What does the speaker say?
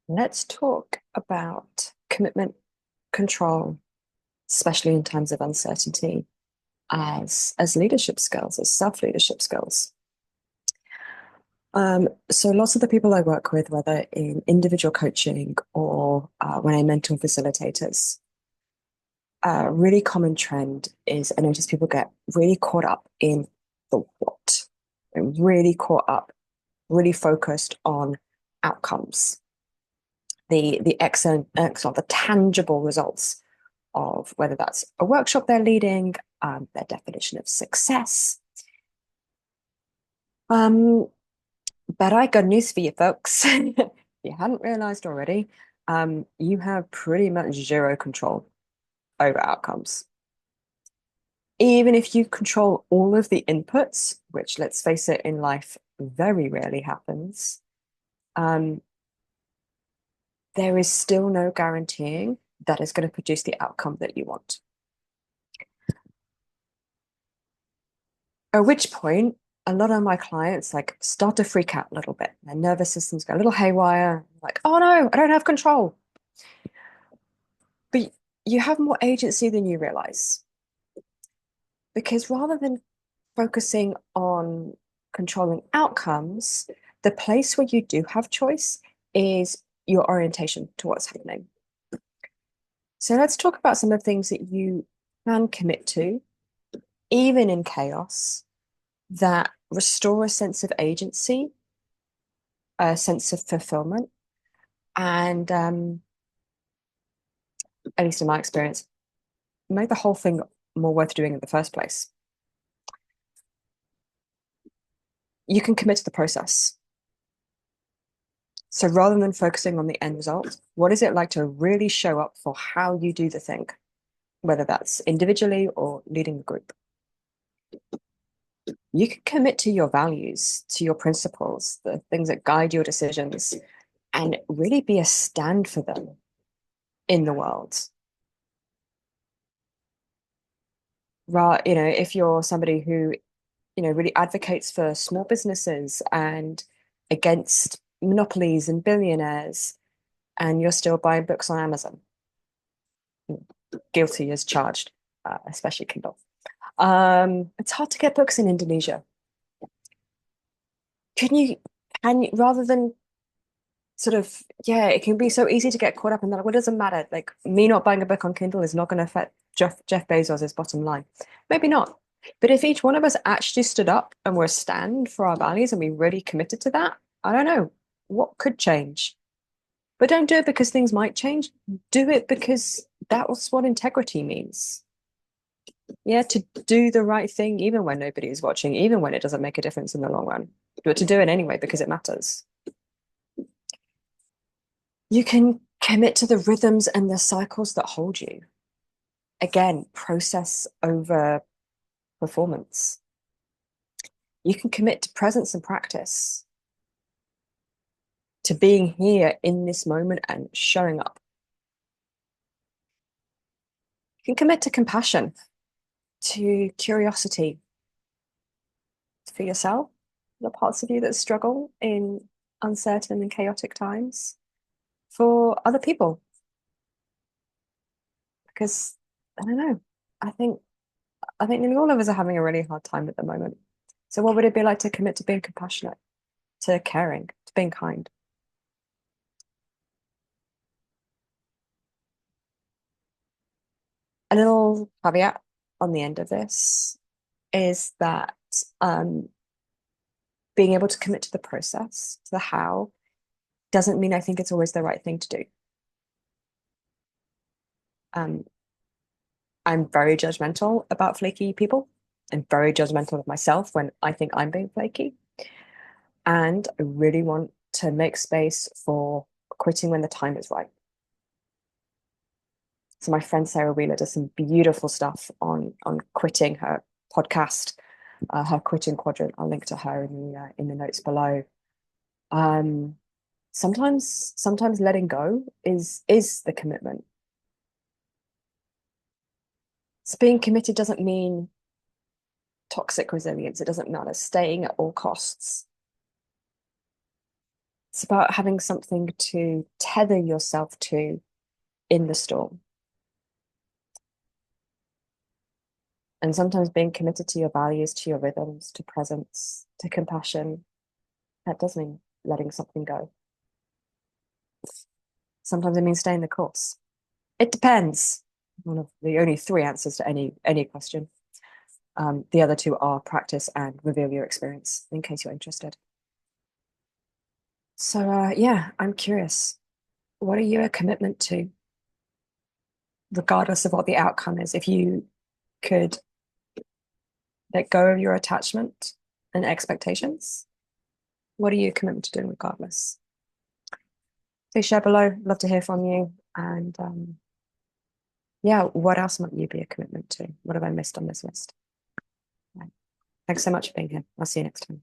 Let's talk about commitment, control, especially in times of uncertainty, as leadership skills, as self-leadership skills. So lots of the people I work with, whether in individual coaching or when I mentor facilitators, a really common trend is I notice people get really caught up in the what, and really caught up, really focused on outcomes, the excellent, the tangible results of whether that's a workshop they're leading, their definition of success. Um, but I got news for you, folks. If you hadn't realized already, you have pretty much zero control over outcomes. Even if you control all of the inputs, which let's face it, in life very rarely happens, um, there is still no guaranteeing that is going to produce the outcome that you want. At which point, a lot of my clients like start to freak out a little bit. Their nervous systems go a little haywire. Like, oh no, I don't have control. But you have more agency than you realize. Because rather than focusing on controlling outcomes, the place where you do have choice is your orientation to what's happening. So let's talk about some of the things that you can commit to, even in chaos, that restore a sense of agency, a sense of fulfillment, and at least in my experience, make the whole thing more worth doing in the first place. You can commit to the process. So rather than focusing on the end result, what is it like to really show up for how you do the thing, whether that's individually or leading the group? You can commit to your values, to your principles, the things that guide your decisions, and really be a stand for them in the world. If you're somebody who, really advocates for small businesses and against monopolies and billionaires, and you're still buying books on Amazon, guilty as charged, especially Kindle. It's hard to get books in Indonesia. Can you, can you, rather than sort of, yeah, it can be so easy to get caught up in that. What doesn't matter? Like me not buying a book on Kindle is not going to affect Jeff Bezos's bottom line. Maybe not. But if each one of us actually stood up and were a stand for our values and we really committed to that, I don't know what could change. But don't do it because things might change. Do it because that's what integrity means. Yeah, to do the right thing, even when nobody is watching, even when it doesn't make a difference in the long run, but to do it anyway because it matters. You can commit to the rhythms and the cycles that hold you. Again, process over performance. You can commit to presence and practice, to being here in this moment and showing up. You can commit to compassion, to curiosity for yourself, the parts of you that struggle in uncertain and chaotic times, for other people. Because I don't know, I think I think nearly all of us are having a really hard time at the moment. So what would it be like to commit to being compassionate, to caring, to being kind? A little caveat on the end of this is that um, being able to commit to the process, to the how, doesn't mean I think it's always the right thing to do. Um, I'm very judgmental about flaky people. I'm very judgmental of myself when I think I'm being flaky. And I really want to make space for quitting when the time is right. So my friend Sarah Wheeler does some beautiful stuff on quitting, her podcast, her quitting quadrant. I'll link to her in the notes below. Um, sometimes letting go is the commitment. So being committed doesn't mean toxic resilience. It doesn't matter staying at all costs. It's about having something to tether yourself to in the storm. And sometimes being committed to your values, to your rhythms, to presence, to compassion, that does mean letting something go. Sometimes it means staying the course. It depends. One of the only three answers to any question. The other two are practice and reveal your experience, in case you're interested. So yeah, I'm curious. What are you a commitment to, regardless of what the outcome is? If you could let go of your attachment and expectations, what are you a commitment to doing regardless? Please share below. Love to hear from you. And yeah, what else might you be a commitment to? What have I missed on this list? Right. Thanks so much for being here. I'll see you next time.